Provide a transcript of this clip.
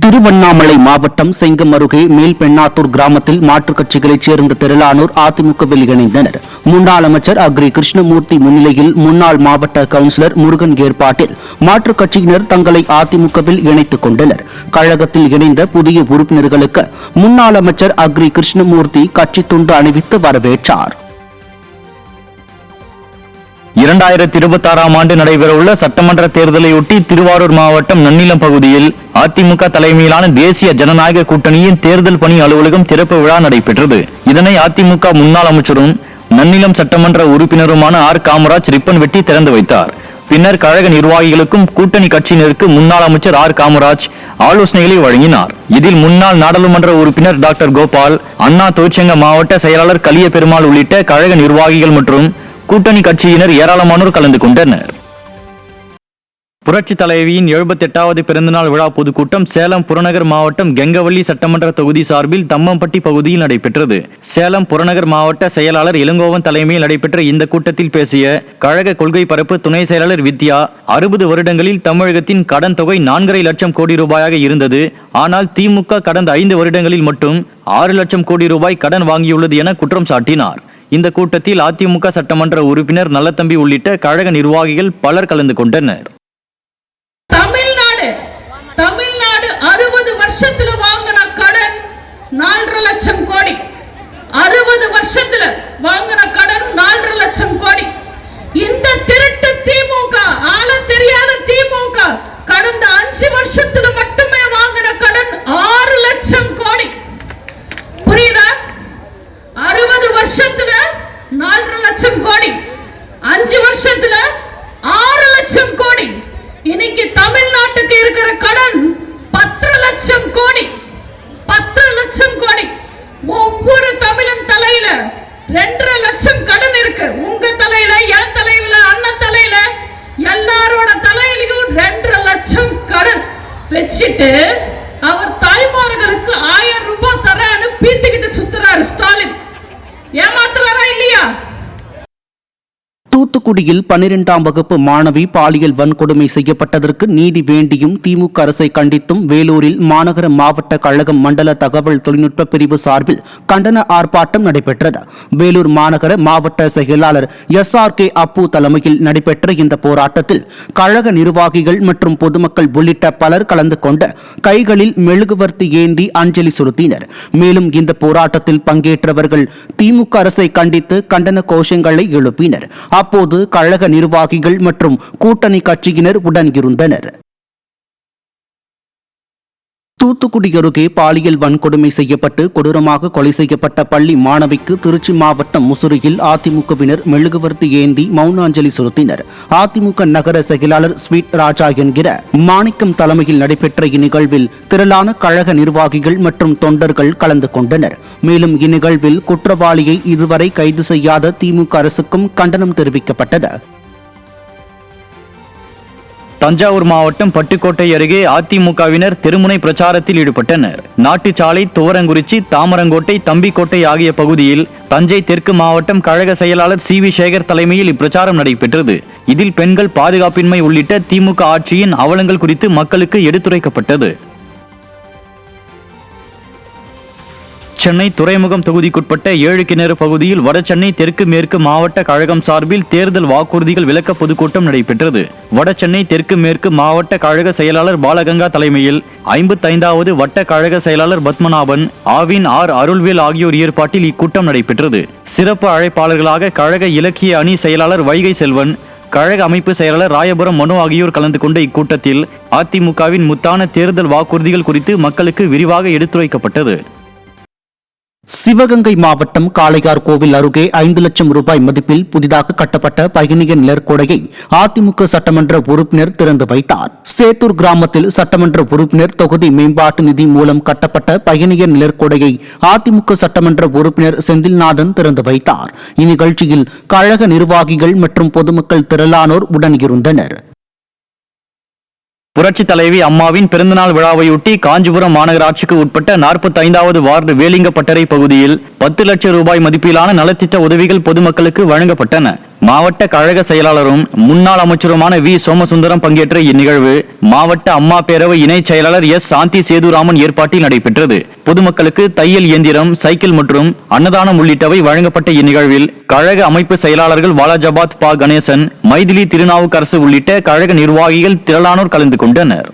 திருவண்ணாமலை மாவட்டம் செங்கம் அருகே மேல்பெண்ணாத்தூர் கிராமத்தில் மாற்றுக் கட்சிகளைச் சேர்ந்த திரளானோர் அதிமுகவில் இணைந்தனர். முன்னாள் அமைச்சர் அக்ரி கிருஷ்ணமூர்த்தி முன்னிலையில் முன்னாள் மாவட்ட கவுன்சிலர் முருகன் ஏற்பாட்டில் மாற்றுக் கட்சியினர் தங்களை அதிமுகவில் இணைத்துக் கொண்டனர். கழகத்தில் இணைந்த புதிய உறுப்பினர்களுக்கு முன்னாள் அமைச்சர் அக்ரி கிருஷ்ணமூர்த்தி கட்சி துண்டு அணிவித்து வரவேற்றார். 2026 ஆண்டு நடைபெறவுள்ள சட்டமன்ற தேர்தலையொட்டி திருவாரூர் மாவட்டம் நன்னிலம் பகுதியில் அதிமுக தலைமையிலான தேசிய ஜனநாயக கூட்டணியின் தேர்தல் பணி அலுவலகம் திறப்பு விழா நடைபெற்றது. இதனை அதிமுக முன்னாள் அமைச்சரும் நன்னிலம் சட்டமன்ற உறுப்பினருமான ஆர் காமராஜ் ரிப்பன் வெட்டி திறந்து வைத்தார். பின்னர் கழக நிர்வாகிகளுக்கும் கூட்டணி கட்சியினருக்கு முன்னாள் அமைச்சர் ஆர் காமராஜ் ஆலோசனைகளை வழங்கினார். இதில் முன்னாள் நாடாளுமன்ற உறுப்பினர் டாக்டர் கோபால், அண்ணா தொழிற்சங்க மாவட்ட செயலாளர் கலிய பெருமாள் உள்ளிட்ட கழக நிர்வாகிகள் மற்றும் கூட்டணி கட்சியினர் ஏராளமானோர் கலந்து கொண்டனர். புரட்சி தலைவியின் 78வது பிறந்தநாள் விழா பொதுக்கூட்டம் சேலம் புறநகர் மாவட்டம் கெங்கவள்ளி சட்டமன்ற தொகுதி சார்பில் தம்மம்பட்டி பகுதியில் நடைபெற்றது. சேலம் புறநகர் மாவட்ட செயலாளர் இளங்கோவன் தலைமையில் நடைபெற்ற இந்த கூட்டத்தில் பேசிய கழக கொள்கை பரப்பு துணை செயலாளர் வித்யா, 60 வருடங்களில் தமிழகத்தின் கடன் தொகை 4.5 லட்சம் கோடி ரூபாயாக இருந்தது. ஆனால் திமுக கடந்த 5 வருடங்களில் மட்டும் 6 லட்சம் கோடி ரூபாய் கடன் வாங்கியுள்ளது என குற்றம் சாட்டினார். இந்த கூட்டத்தில் அதிமுக சட்டமன்ற உறுப்பினர் நல்லதம்பி உள்ளிட்ட கழக நிர்வாகிகள் பலர் கலந்து கொண்டனர். தமிழ்நாடு 60 வருஷத்துல வாங்கின கடன் 4.5 லட்சம் கோடி. 60 வருஷத்துல வாங்கின கடன் 4.5 லட்சம் கோடி. இந்த திருட்டு திமுக, ஆள தெரியாத திமுக கடந்த 5 வருஷத்துல மட்டுமே வாங்கின கடன் 6 லட்சம் கோடி. புரியுதா? 60 வருஷத்துல 4.5 லட்சம் கோடி, 5 வருஷத்துல 6 லட்சம் கோடி. இன்னைக்கு தமிழ்நாட்டுக்கு இருக்கிற கடன் 10 லட்சம் கோடி. 10 லட்சம் கோடி. ஒவ்வொரு தமிழன் தலையில 2.5 லட்சம் கடன் இருக்கு. உங்க தலையில, என் தலையில, அண்ணன் தலையில, எல்லாரோட தலையிலையும் 2.5 லட்சம் கடன் வச்சுட்டு அவர் தாய்மார்களுக்கு 1000 ரூபாய் தரேன்னு பீத்திக்கிட்டு சுத்துறாரு ஸ்டாலின். ஏமாத்துறாரா இல்லையா? தூத்துக்குடியில் 12ஆம் வகுப்பு மாணவி பாலியல் வன்கொடுமை செய்யப்பட்டதற்கு நீதி வேண்டியும் திமுக அரசை கண்டித்தும் வேலூரில் மாநகர மாவட்ட கழகம் மண்டல தகவல் தொழில்நுட்ப பிரிவு சார்பில் கண்டன ஆர்ப்பாட்டம் நடைபெற்றது. வேலூர் மாநகர மாவட்ட செயலாளர் SRK அப்பு தலைமையில் நடைபெற்ற இந்த போராட்டத்தில் கழக நிர்வாகிகள் மற்றும் பொதுமக்கள் உள்ளிட்ட பலர் கலந்து கொண்டு கைகளில் மெழுகுவர்த்தி ஏந்தி அஞ்சலி செலுத்தினர். மேலும் இந்த போராட்டத்தில் பங்கேற்றவர்கள் திமுக அரசை கண்டித்து கண்டன கோஷங்களை எழுப்பினர். அப்போது கழக நிர்வாகிகள் மற்றும் கூட்டணி கட்சியினர் உடன் இருந்தனர். தூத்துக்குடி அருகே பாலியல் வன்கொடுமை செய்யப்பட்டு கொடூரமாக கொலை செய்யப்பட்ட பள்ளி மாணவிக்கு திருச்சி மாவட்டம் முசிறியில் அதிமுகவினர் மெழுகுவர்த்தி ஏந்தி மௌன அஞ்சலி செலுத்தினர். அதிமுக நகர செயலாளர் ஸ்வீட் ராஜா என்கிற மாணிக்கம் தலைமையில் நடைபெற்ற இந்நிகழ்வில் திரளான கழக நிர்வாகிகள் மற்றும் தொண்டர்கள் கலந்து கொண்டனர். மேலும் இந்நிகழ்வில் குற்றவாளியை இதுவரை கைது செய்யாத திமுக அரசுக்கும் கண்டனம் தெரிவிக்கப்பட்டது. தஞ்சாவூர் மாவட்டம் பட்டுக்கோட்டை அருகே அதிமுகவினர் தெருமுனை பிரச்சாரத்தில் ஈடுபட்டனர். நாட்டுச்சாலை, துவரங்குறிச்சி, தாமரங்கோட்டை, தம்பிக்கோட்டை ஆகிய பகுதியில் தஞ்சை தெற்கு மாவட்டம் கழக செயலாளர் CV சேகர் தலைமையில் இப்பிரச்சாரம் நடைபெற்றது. இதில் பெண்கள் பாதுகாப்பின்மை உள்ளிட்ட திமுக ஆட்சியின் அவலங்கள் குறித்து மக்களுக்கு எடுத்துரைக்கப்பட்டது. சென்னை துறைமுகம் தொகுதிக்குட்பட்ட 7 கிணறு பகுதியில் வடசென்னை தெற்கு மேற்கு மாவட்ட கழகம் சார்பில் தேர்தல் வாக்குறுதிகள் விளக்க பொதுக்கூட்டம் நடைபெற்றது. வடசென்னை தெற்கு மேற்கு மாவட்ட கழக செயலாளர் பாலகங்கா தலைமையில் 55வது வட்ட கழக செயலாளர் பத்மநாபன், ஆவின் அருள்வேல் ஆகியோர் ஏற்பாட்டில் இக்கூட்டம் நடைபெற்றது. சிறப்பு அழைப்பாளர்களாக கழக இலக்கிய அணி செயலாளர் வைகை செல்வன், கழக அமைப்பு செயலாளர் ராயபுரம் மனு ஆகியோர் கலந்து கொண்ட இக்கூட்டத்தில் அதிமுகவின் முத்தான தேர்தல் வாக்குறுதிகள் குறித்து மக்களுக்கு விரிவாக எடுத்துரைக்கப்பட்டது. சிவகங்கை மாவட்டம் காளையார் கோவில் அருகே 5 லட்சம் ரூபாய் மதிப்பில் புதிதாக கட்டப்பட்ட பயணியர் நிழற்குடையை அதிமுக சட்டமன்ற உறுப்பினர் திறந்து வைத்தார். சேத்தூர் கிராமத்தில் சட்டமன்ற உறுப்பினர் தொகுதி மேம்பாட்டு நிதி மூலம் கட்டப்பட்ட பயணியர் நிழற்குடையை அதிமுக சட்டமன்ற உறுப்பினர் செந்தில்நாதன் திறந்து வைத்தார். இந்நிகழ்ச்சியில் கழக நிர்வாகிகள் மற்றும் பொதுமக்கள் திரளானோர் உடன் இருந்தனர். புரட்சி தலைவி அம்மாவின் பிறந்தநாள் விழாவையொட்டி காஞ்சிபுரம் மாநகராட்சிக்கு உட்பட்ட 45வது வார்டு வேலிங்கப்பட்டறை பகுதியில் 10 லட்சம் ரூபாய் மதிப்பிலான நலத்திட்ட உதவிகள் பொதுமக்களுக்கு வழங்கப்பட்டன. மாவட்ட கழக செயலாளரும் முன்னாள் அமைச்சருமான வி சோமசுந்தரம் பங்கேற்ற இந்நிகழ்வு மாவட்ட அம்மா பேரவை இணை செயலாளர் எஸ் சாந்தி சேதுராமன் ஏற்பாட்டில் நடைபெற்றது. பொதுமக்களுக்கு தையல் இயந்திரம், சைக்கிள் மற்றும் அன்னதானம் உள்ளிட்டவை வழங்கப்பட்ட இந்நிகழ்வில் கழக அமைப்பு செயலாளர்கள் வாலாஜாபாத் பா கணேசன், மைதிலி திருநாவுக்கரசு உள்ளிட்ட கழக நிர்வாகிகள் திரளானோர் கலந்து கொண்டனர்.